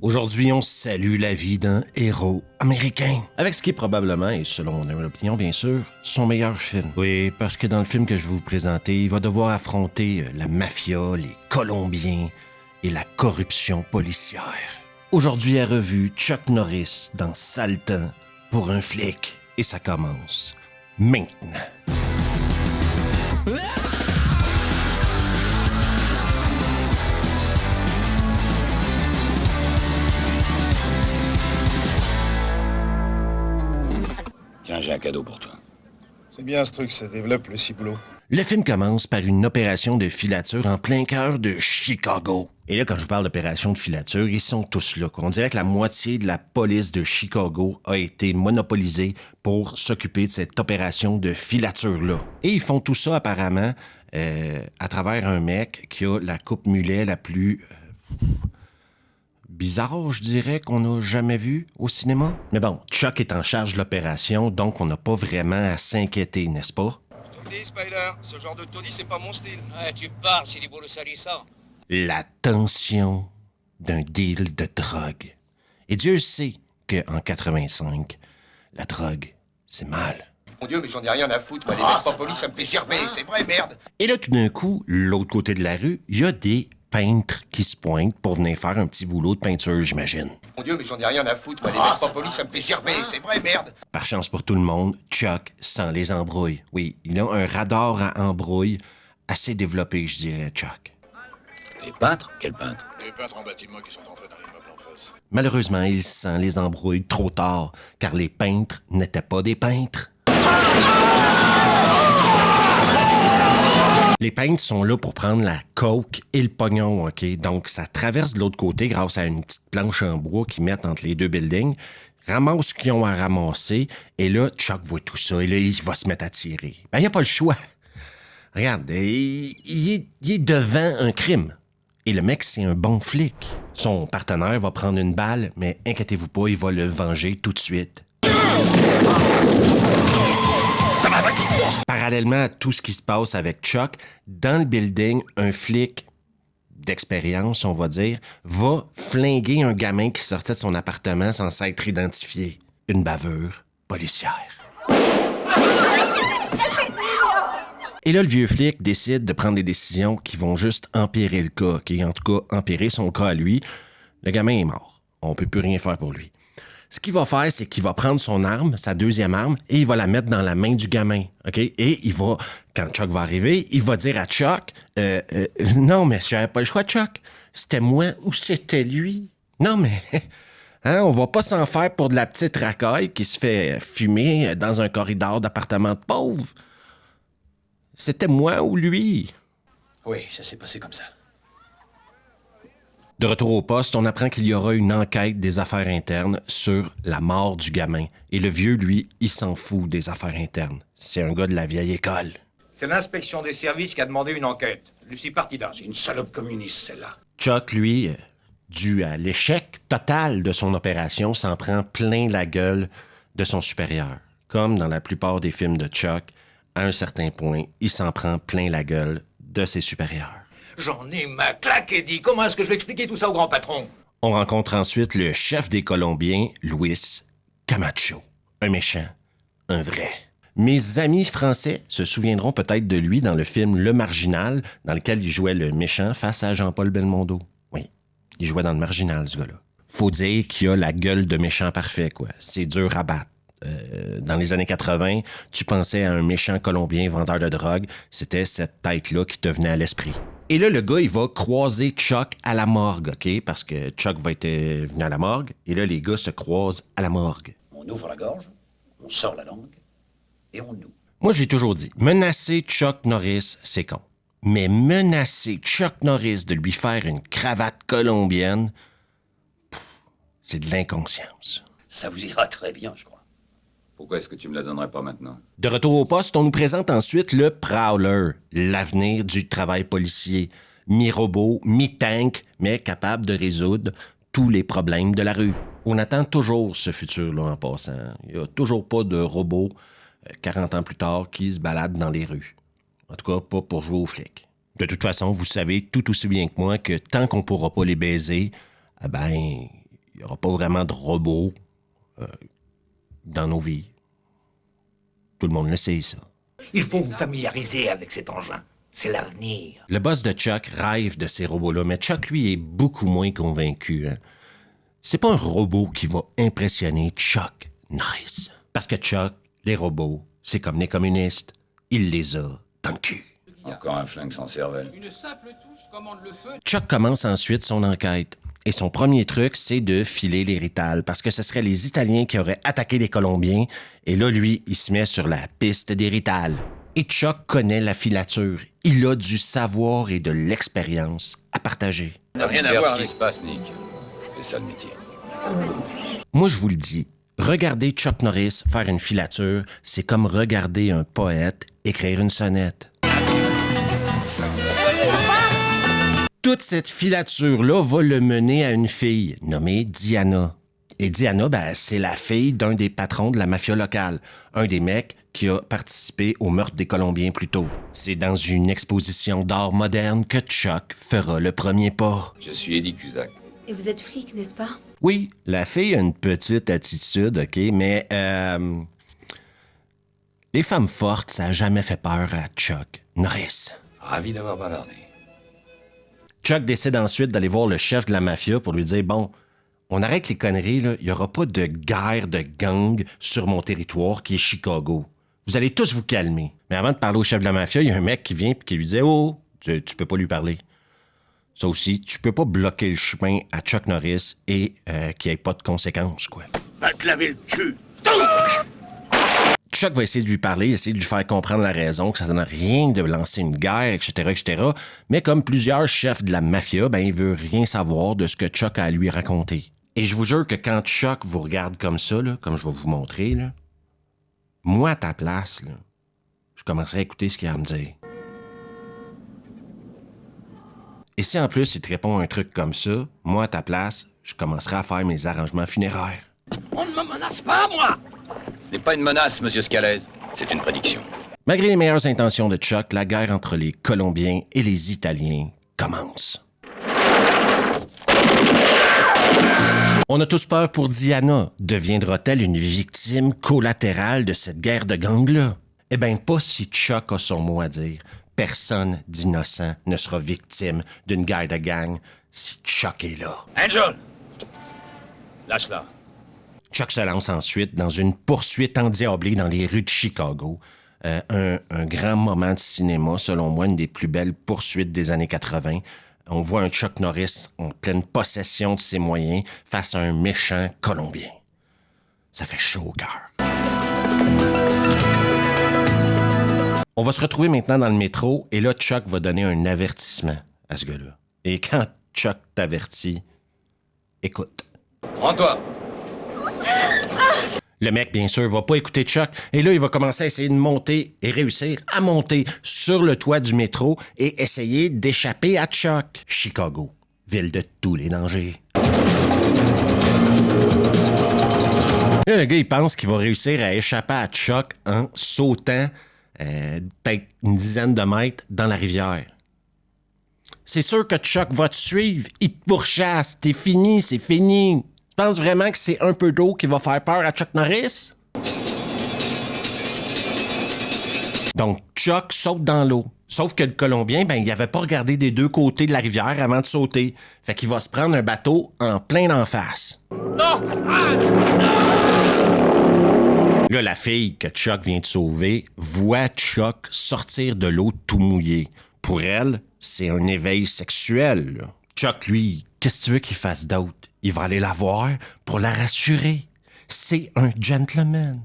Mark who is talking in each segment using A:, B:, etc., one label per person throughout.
A: Aujourd'hui, on salue la vie d'un héros américain. Avec ce qui est probablement, et selon mon humble opinion bien sûr, son meilleur film. Oui, parce que dans le film que je vais vous présenter, il va devoir affronter la mafia, les Colombiens et la corruption policière. Aujourd'hui à revue, Chuck Norris dans Sale temps pour un flic. Et ça commence maintenant.
B: Tiens, j'ai un cadeau pour toi.
C: C'est bien ce truc, ça développe le ciboulot.
A: Le film commence par une opération de filature en plein cœur de Chicago. Et là, quand je vous parle d'opération de filature, ils sont tous là, quoi. On dirait que la moitié de la police de Chicago a été monopolisée pour s'occuper de cette opération de filature-là. Et ils font tout ça, apparemment, à travers un mec qui a la coupe mulet la plus... bizarre, je dirais, qu'on n'a jamais vu au cinéma. Mais bon, Chuck est en charge de l'opération, donc on n'a pas vraiment à s'inquiéter, n'est-ce pas?
C: Je te le dis, Spider, ce genre de taudis, c'est pas mon style.
D: Ouais, tu parles, c'est du boulot salissant.
A: La tension d'un deal de drogue. Et Dieu sait qu'en 85, la drogue, c'est mal.
C: Mon Dieu, mais j'en ai rien à foutre, moi, les mecs pas polis, ça me fait gerber, c'est vrai, merde.
A: Et là, tout d'un coup, l'autre côté de la rue, il y a des peintres qui se pointent pour venir faire un petit boulot de peinture, j'imagine.
C: Mon Dieu, mais j'en ai rien à foutre, moi, les mecs pas polis, ça me fait gerber, c'est vrai, merde.
A: Par chance pour tout le monde, Chuck sent les embrouilles. Oui, il a un radar à embrouilles assez développé, je dirais, Chuck.
B: Les peintres? Quels peintres?
C: Les peintres en bâtiment qui sont entrés dans l'immeuble en face.
A: Malheureusement, il sent les embrouilles trop tard, car les peintres n'étaient pas des peintres. Les peintres sont là pour prendre la coke et le pognon, OK? Donc, ça traverse de l'autre côté grâce à une petite planche en bois qu'ils mettent entre les deux buildings, ramasse ce qu'ils ont à ramasser, et là, Chuck voit tout ça, et là, il va se mettre à tirer. Ben, il n'y a pas le choix. Regarde, il est devant un crime. Et le mec, c'est un bon flic. Son partenaire va prendre une balle, mais inquiétez-vous pas, il va le venger tout de suite. Parallèlement à tout ce qui se passe avec Chuck, dans le building, un flic d'expérience, on va dire, va flinguer un gamin qui sortait de son appartement sans s'être identifié. Une bavure policière. Et là, le vieux flic décide de prendre des décisions qui vont juste empirer le cas, qui en tout cas empirer son cas à lui. Le gamin est mort. On peut plus rien faire pour lui. Ce qu'il va faire, c'est qu'il va prendre son arme, sa deuxième arme, et il va la mettre dans la main du gamin, OK? Et il va, quand Chuck va arriver, il va dire à Chuck, non, mais j'avais pas le choix, Chuck. C'était moi ou c'était lui? Non, mais, hein, on va pas s'en faire pour de la petite racaille qui se fait fumer dans un corridor d'appartement de pauvres. C'était moi ou lui?
B: Oui, ça s'est passé comme ça.
A: De retour au poste, on apprend qu'il y aura une enquête des affaires internes sur la mort du gamin. Et le vieux, lui, il s'en fout des affaires internes. C'est un gars de la vieille école.
E: C'est l'inspection des services qui a demandé une enquête. Je suis parti d'un.
B: C'est une salope communiste, celle-là.
A: Chuck, lui, dû à l'échec total de son opération, s'en prend plein la gueule de son supérieur. Comme dans la plupart des films de Chuck, à un certain point, il s'en prend plein la gueule de ses supérieurs.
E: J'en ai ma claque et dit. Comment est-ce que je vais expliquer tout ça au grand patron?
A: On rencontre ensuite le chef des Colombiens, Luis Camacho. Un méchant, un vrai. Mes amis français se souviendront peut-être de lui dans le film Le Marginal, dans lequel il jouait le méchant face à Jean-Paul Belmondo. Oui, il jouait dans Le Marginal, ce gars-là. Faut dire qu'il a la gueule de méchant parfait, quoi. C'est dur à battre. Dans les années 80, tu pensais à un méchant Colombien vendeur de drogue, c'était cette tête-là qui te venait à l'esprit. Et là, le gars, il va croiser Chuck à la morgue, OK? Parce que Chuck va être venu à la morgue, et là, les gars se croisent à la morgue.
B: On ouvre la gorge, on sort la langue, et on noue.
A: Moi, je l'ai toujours dit, menacer Chuck Norris, c'est con. Mais menacer Chuck Norris de lui faire une cravate colombienne, c'est de l'inconscience.
B: Ça vous ira très bien, je crois.
F: Pourquoi est-ce que tu me la donnerais pas maintenant?
A: De retour au poste, on nous présente ensuite le Prowler, l'avenir du travail policier. Mi-robot, mi-tank, mais capable de résoudre tous les problèmes de la rue. On attend toujours ce futur-là en passant. Il n'y a toujours pas de robot, 40 ans plus tard, qui se balade dans les rues. En tout cas, pas pour jouer aux flics. De toute façon, vous savez tout aussi bien que moi que tant qu'on pourra pas les baiser, ben, Il n'y aura pas vraiment de robots dans nos vies. Tout le monde le sait, ça.
E: Il faut vous familiariser avec cet engin. C'est l'avenir.
A: Le boss de Chuck rêve de ces robots-là, mais Chuck, lui, est beaucoup moins convaincu. Hein. C'est pas un robot qui va impressionner Chuck Norris. Parce que Chuck, les robots, c'est comme les communistes. Il les a dans le cul.
F: Encore un flingue sans cervelle.
D: Une simple touche commande le feu.
A: Chuck commence ensuite son enquête. Et son premier truc, c'est de filer les Rital, parce que ce seraient les Italiens qui auraient attaqué les Colombiens. Et là, lui, il se met sur la piste des Rital. Et Chuck connaît la filature. Il a du savoir et de l'expérience à partager.
C: Rien à
F: Observe
C: voir
F: ce qui
C: avec...
F: se passe, Nick. C'est ça le métier.
A: Moi, je vous le dis, regarder Chuck Norris faire une filature, c'est comme regarder un poète écrire une sonnette. Toute cette filature-là va le mener à une fille nommée Diana. Et Diana, c'est la fille d'un des patrons de la mafia locale, un des mecs qui a participé au meurtre des Colombiens plus tôt. C'est dans une exposition d'art moderne que Chuck fera le premier pas.
F: Je suis Eddie Cusack.
G: Et vous êtes flic, n'est-ce pas?
A: Oui, la fille a une petite attitude, OK, mais les femmes fortes, ça n'a jamais fait peur à Chuck Norris.
F: Ravi d'avoir bavardé.
A: Chuck décide ensuite d'aller voir le chef de la mafia pour lui dire « Bon, on arrête les conneries, là. Il n'y aura pas de guerre de gang sur mon territoire qui est Chicago. Vous allez tous vous calmer. » Mais avant de parler au chef de la mafia, il y a un mec qui vient et qui lui dit « Oh, tu peux pas lui parler. » Ça aussi, tu peux pas bloquer le chemin à Chuck Norris et qu'il n'y ait pas de conséquences, quoi.
E: Va te laver le cul.
A: Chuck va essayer de lui parler, essayer de lui faire comprendre la raison, que ça ne donne rien de lancer une guerre, etc., etc. Mais comme plusieurs chefs de la mafia, il veut rien savoir de ce que Chuck a à lui raconter. Et je vous jure que quand Chuck vous regarde comme ça, là, comme je vais vous montrer, là, moi, à ta place, là, je commencerai à écouter ce qu'il a à me dire. Et si en plus il te répond un truc comme ça, moi, à ta place, je commencerai à faire mes arrangements funéraires.
E: On ne me menace pas, moi.
F: Ce n'est pas une menace, monsieur Scalez. C'est une prédiction.
A: Malgré les meilleures intentions de Chuck, la guerre entre les Colombiens et les Italiens commence. On a tous peur pour Diana. Deviendra-t-elle une victime collatérale de cette guerre de gang-là? Eh bien, pas si Chuck a son mot à dire. Personne d'innocent ne sera victime d'une guerre de gang si Chuck est là.
B: Angel! Lâche-la.
A: Chuck se lance ensuite dans une poursuite endiablée dans les rues de Chicago. Un grand moment de cinéma, selon moi, une des plus belles poursuites des années 80. On voit un Chuck Norris en pleine possession de ses moyens face à un méchant Colombien. Ça fait chaud au cœur. On va se retrouver maintenant dans le métro et là, Chuck va donner un avertissement à ce gars-là. Et quand Chuck t'avertit, écoute.
F: Rends-toi.
A: Le mec, bien sûr, va pas écouter Chuck. Et là, il va commencer à essayer de monter et réussir à monter sur le toit du métro et essayer d'échapper à Chuck. Chicago, ville de tous les dangers. Là, le gars, il pense qu'il va réussir à échapper à Chuck en sautant peut-être une dizaine de mètres dans la rivière. C'est sûr que Chuck va te suivre. Il te pourchasse. T'es fini, c'est fini. Tu penses vraiment que c'est un peu d'eau qui va faire peur à Chuck Norris? Donc, Chuck saute dans l'eau. Sauf que le Colombien, il avait pas regardé des deux côtés de la rivière avant de sauter. Fait qu'il va se prendre un bateau en plein d'en face.
E: Non! Ah!
A: Là, la fille que Chuck vient de sauver voit Chuck sortir de l'eau tout mouillé. Pour elle, c'est un éveil sexuel, là. Chuck, lui, qu'est-ce que tu veux qu'il fasse d'autre? Il va aller la voir pour la rassurer. C'est un gentleman.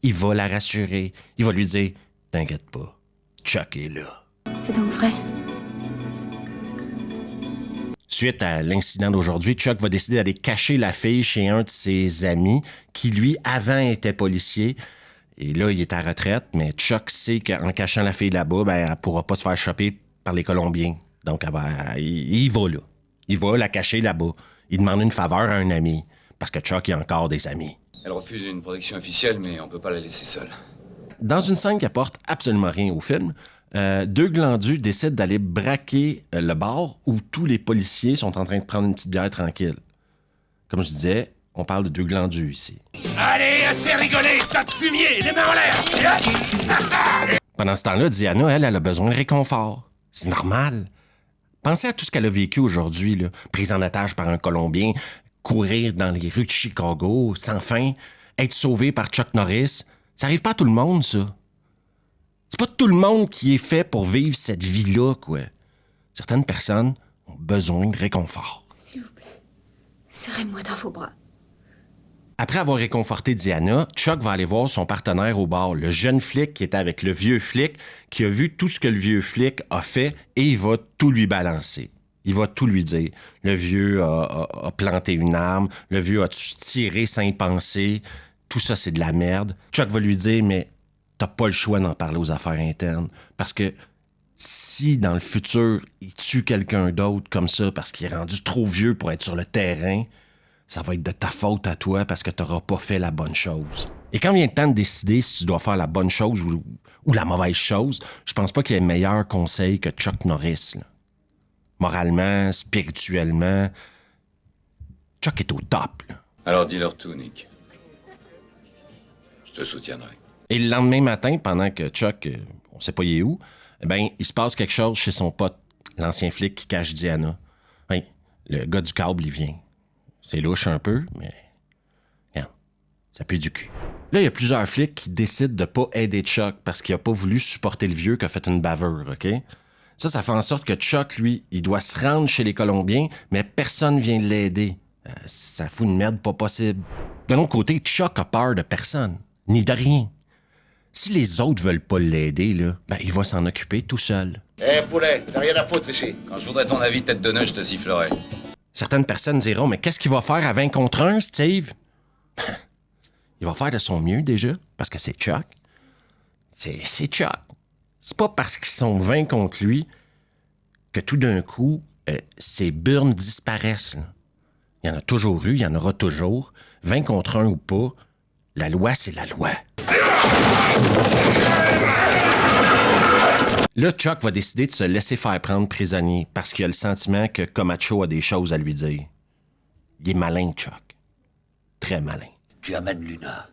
A: Il va la rassurer. Il va lui dire, t'inquiète pas, Chuck est là.
G: C'est donc vrai.
A: Suite à l'incident d'aujourd'hui, Chuck va décider d'aller cacher la fille chez un de ses amis qui, lui, avant était policier. Et là, il est à retraite, mais Chuck sait qu'en cachant la fille là-bas, elle pourra pas se faire choper par les Colombiens. Donc, il va là. Il va la cacher là-bas. Il demande une faveur à un ami, parce que Chuck a encore des amis.
F: Elle refuse une protection officielle, mais on peut pas la laisser seule.
A: Dans une scène qui apporte absolument rien au film, deux glandus décident d'aller braquer le bar où tous les policiers sont en train de prendre une petite bière tranquille. Comme je disais, on parle de 2 glandus ici.
E: Allez, assez rigolé, tas de fumier, les mains en l'air.
A: Pendant ce temps-là, Diana, elle a besoin de réconfort. C'est normal. Pensez à tout ce qu'elle a vécu aujourd'hui, là. Prise en otage par un Colombien, courir dans les rues de Chicago, sans fin, être sauvé par Chuck Norris. Ça arrive pas à tout le monde, ça. C'est pas tout le monde qui est fait pour vivre cette vie-là, quoi. Certaines personnes ont besoin de réconfort.
G: S'il vous plaît, serrez-moi dans vos bras.
A: Après avoir réconforté Diana, Chuck va aller voir son partenaire au bar, le jeune flic qui était avec le vieux flic, qui a vu tout ce que le vieux flic a fait et il va tout lui balancer. Il va tout lui dire. Le vieux a planté une arme, le vieux a tiré sans y penser. Tout ça, c'est de la merde. Chuck va lui dire, mais t'as pas le choix d'en parler aux affaires internes. Parce que si, dans le futur, il tue quelqu'un d'autre comme ça parce qu'il est rendu trop vieux pour être sur le terrain, ça va être de ta faute à toi parce que t'auras pas fait la bonne chose. Et quand vient le temps de décider si tu dois faire la bonne chose ou la mauvaise chose, je pense pas qu'il y ait meilleur conseil que Chuck Norris, là. Moralement, spirituellement, Chuck est au top, là.
F: Alors dis-leur tout, Nick. Je te soutiendrai.
A: Et le lendemain matin, pendant que Chuck, on sait pas il est où, eh ben, il se passe quelque chose chez son pote, l'ancien flic qui cache Diana. Oui, le gars du câble, il vient. C'est louche un peu, mais regarde, ça pue du cul. Là, il y a plusieurs flics qui décident de pas aider Chuck parce qu'il a pas voulu supporter le vieux qui a fait une bavure, OK? Ça fait en sorte que Chuck, lui, il doit se rendre chez les Colombiens, mais personne vient l'aider. Ça fout une merde pas possible. De l'autre côté, Chuck a peur de personne, ni de rien. Si les autres veulent pas l'aider, là, ben, il va s'en occuper tout seul.
C: Eh, poulet, t'as rien à foutre ici.
F: Quand je voudrais ton avis tête de nœud, je te sifflerai.
A: Certaines personnes diront, mais qu'est-ce qu'il va faire à 20 contre 1, Steve? Il va faire de son mieux déjà, parce que c'est Chuck. C'est Chuck. C'est pas parce qu'ils sont 20 contre lui que tout d'un coup, ces burnes disparaissent, là. Il y en a toujours eu, il y en aura toujours. 20 contre 1 ou pas, la loi, c'est la loi. Là, Chuck va décider de se laisser faire prendre prisonnier parce qu'il a le sentiment que Camacho a des choses à lui dire. Il est malin, Chuck. Très malin.
B: Tu amènes Luna,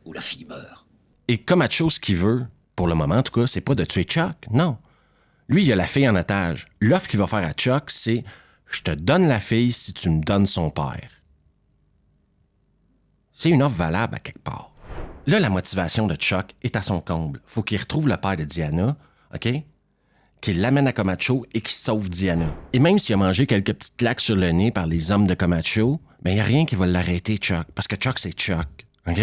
B: ou la fille meurt.
A: Et Camacho, ce qu'il veut, pour le moment en tout cas, c'est pas de tuer Chuck, non. Lui, il a la fille en otage. L'offre qu'il va faire à Chuck, c'est « Je te donne la fille si tu me donnes son père. » C'est une offre valable à quelque part. Là, la motivation de Chuck est à son comble. Faut qu'il retrouve le père de Diana, OK? Qu'il l'amène à Camacho et qu'il sauve Diana. Et même s'il a mangé quelques petites claques sur le nez par les hommes de Camacho, ben il n'y a rien qui va l'arrêter, Chuck. Parce que Chuck, c'est Chuck, OK?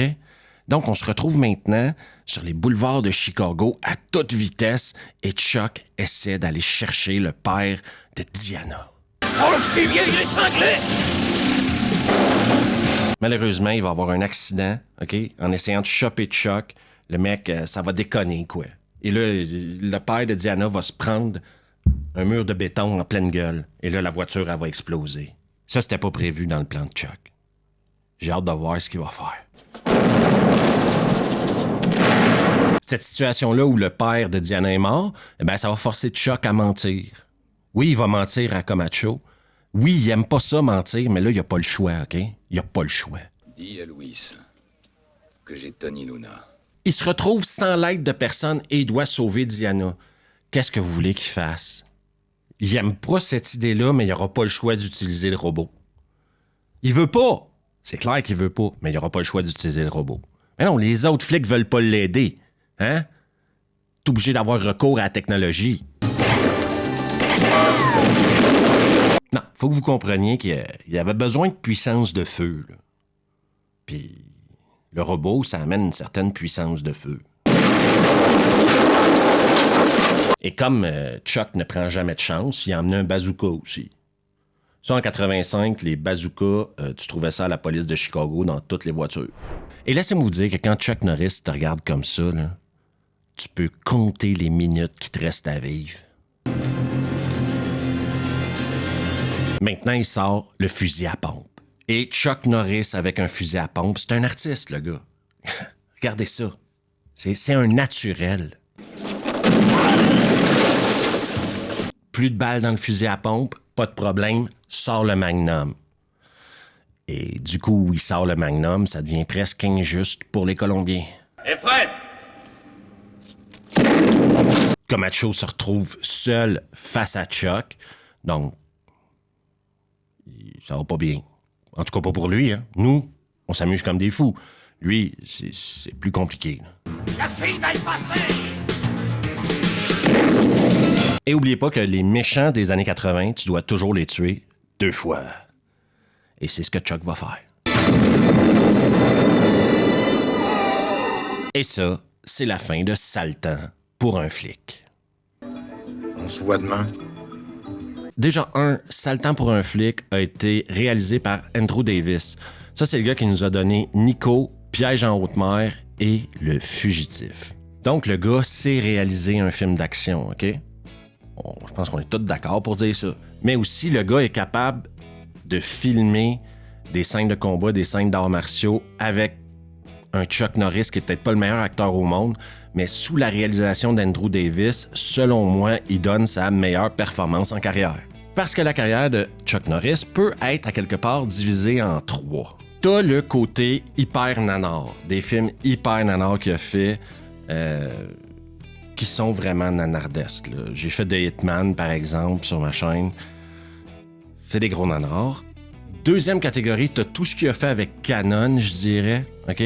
A: Donc, on se retrouve maintenant sur les boulevards de Chicago à toute vitesse et Chuck essaie d'aller chercher le père de Diana.
E: Oh, le fumier, il est cinglé.
A: Malheureusement, il va avoir un accident, OK? En essayant de choper Chuck, le mec, ça va déconner, quoi. Et là, le père de Diana va se prendre un mur de béton en pleine gueule. Et là, la voiture, elle va exploser. Ça, c'était pas prévu dans le plan de Chuck. J'ai hâte de voir ce qu'il va faire. Cette situation-là où le père de Diana est mort, eh ben, ça va forcer Chuck à mentir. Oui, il va mentir à Camacho. Oui, il aime pas ça, mentir, mais là, il a pas le choix, OK? Il a pas le choix.
F: Dis à Louis que j'ai Tony Luna.
A: Il se retrouve sans l'aide de personne et il doit sauver Diana. Qu'est-ce que vous voulez qu'il fasse? Il aime pas cette idée-là, mais il aura pas le choix d'utiliser le robot. Il veut pas! C'est clair qu'il veut pas, mais il aura pas le choix d'utiliser le robot. Mais non, les autres flics veulent pas l'aider. Hein? T'es obligé d'avoir recours à la technologie. Non, faut que vous compreniez qu'il y avait besoin de puissance de feu, là. Puis le robot, ça amène une certaine puissance de feu. Et comme Chuck ne prend jamais de chance, il a emmené un bazooka aussi. Ça, en 85, les bazookas, tu trouvais ça à la police de Chicago dans toutes les voitures. Et laissez-moi vous dire que quand Chuck Norris te regarde comme ça, là, tu peux compter les minutes qui te restent à vivre. Maintenant, il sort le fusil à pompe. Et Chuck Norris avec un fusil à pompe, c'est un artiste, le gars. Regardez ça. C'est un naturel. Plus de balles dans le fusil à pompe, pas de problème, sort le Magnum. Et du coup, il sort le Magnum, ça devient presque injuste pour les Colombiens.
E: Et Fred!
A: Camacho se retrouve seul face à Chuck, donc ça va pas bien. En tout cas, pas pour lui. Hein. Nous, on s'amuse comme des fous. Lui, c'est plus compliqué. Là.
E: La fille va y passer!
A: Et oubliez pas que les méchants des années 80, tu dois toujours les tuer 2 fois. Et c'est ce que Chuck va faire. Et ça, c'est la fin de Sale temps pour un flic.
C: On se voit demain.
A: Déjà, Sale temps pour un flic a été réalisé par Andrew Davis. Ça, c'est le gars qui nous a donné Nico, Piège en haute mer et Le Fugitif. Donc, le gars sait réaliser un film d'action, OK? Je pense qu'on est tous d'accord pour dire ça. Mais aussi, le gars est capable de filmer des scènes de combat, des scènes d'arts martiaux avec un Chuck Norris qui est peut-être pas le meilleur acteur au monde, mais sous la réalisation d'Andrew Davis, selon moi, il donne sa meilleure performance en carrière. Parce que la carrière de Chuck Norris peut être à quelque part divisée en 3. T'as le côté hyper nanar, des films hyper nanar qu'il a fait, qui sont vraiment nanardesques. Là. J'ai fait The Hitman, par exemple, sur ma chaîne. C'est des gros nanars. Deuxième catégorie, t'as tout ce qu'il a fait avec Cannon, je dirais, OK?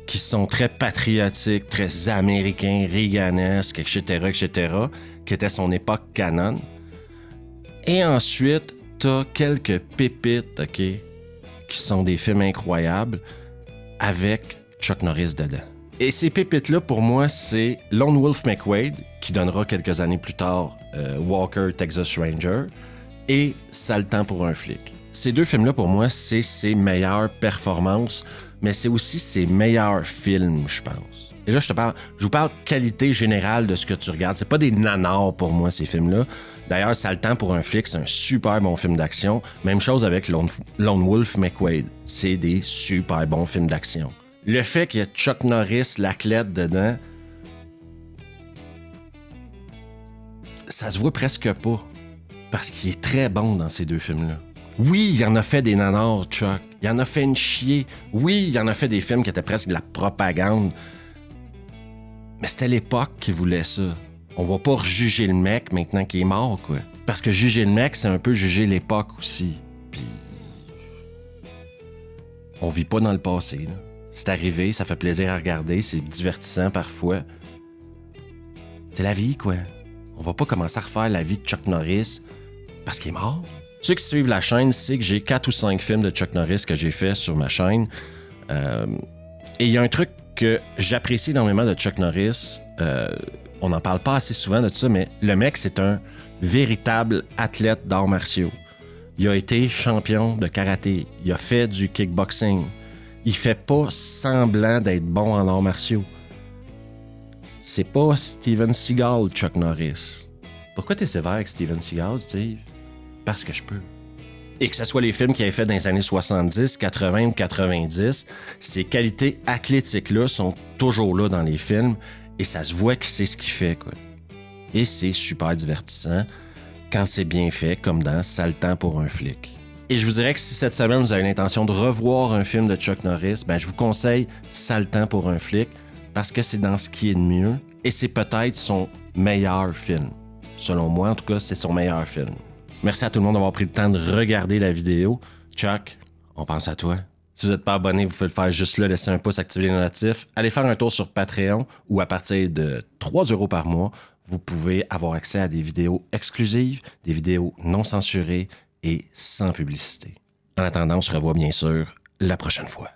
A: Qui sont très patriotiques, très américains, Reaganesques, etc., qui était son époque Cannon. Et ensuite, t'as quelques pépites, OK? Qui sont des films incroyables avec Chuck Norris dedans. Et ces pépites-là, pour moi, c'est Lone Wolf McQuade, qui donnera quelques années plus tard Walker, Texas Ranger, et Sale temps pour un flic. Ces 2 films-là, pour moi, c'est ses meilleures performances, mais c'est aussi ses meilleurs films, je pense. Et là, je vous parle qualité générale de ce que tu regardes. C'est pas des nanars pour moi, ces films-là. D'ailleurs, Sale temps pour un flic, c'est un super bon film d'action. Même chose avec Lone Wolf McQuade. C'est des super bons films d'action. Le fait qu'il y ait Chuck Norris, l'athlète dedans, ça se voit presque pas. Parce qu'il est très bon dans ces 2 films-là. Oui, il en a fait des nanars, Chuck. Il en a fait une chier. Oui, il en a fait des films qui étaient presque de la propagande. Mais c'était l'époque qui voulait ça. On va pas rejuger le mec maintenant qu'il est mort, quoi. Parce que juger le mec, c'est un peu juger l'époque aussi. Puis... on vit pas dans le passé, là. C'est arrivé, ça fait plaisir à regarder, c'est divertissant parfois. C'est la vie, quoi. On va pas commencer à refaire la vie de Chuck Norris parce qu'il est mort. Ceux qui suivent la chaîne savent que j'ai 4 ou 5 films de Chuck Norris que j'ai fait sur ma chaîne. Et il y a un truc que j'apprécie énormément de Chuck Norris. On n'en parle pas assez souvent de ça, mais le mec, c'est un véritable athlète d'arts martiaux. Il a été champion de karaté. Il a fait du kickboxing. Il fait pas semblant d'être bon en arts martiaux. C'est pas Steven Seagal, Chuck Norris. Pourquoi t'es sévère avec Steven Seagal, Steve? Parce que je peux. Et que ce soit les films qu'il avait fait dans les années 70, 80 ou 90, ces qualités athlétiques-là sont toujours là dans les films et ça se voit qu'il sait ce qu'il fait, quoi. Et c'est super divertissant quand c'est bien fait, comme dans Sale temps pour un flic. Et je vous dirais que si cette semaine vous avez l'intention de revoir un film de Chuck Norris, je vous conseille Sale temps pour un flic parce que c'est dans ce qui est de mieux et c'est peut-être son meilleur film. Selon moi, en tout cas, c'est son meilleur film. Merci à tout le monde d'avoir pris le temps de regarder la vidéo. Chuck, on pense à toi. Si vous n'êtes pas abonné, vous pouvez le faire juste là, laisser un pouce, activer les notifs. Allez faire un tour sur Patreon où à partir de 3 € par mois, vous pouvez avoir accès à des vidéos exclusives, des vidéos non censurées et sans publicité. En attendant, on se revoit bien sûr la prochaine fois.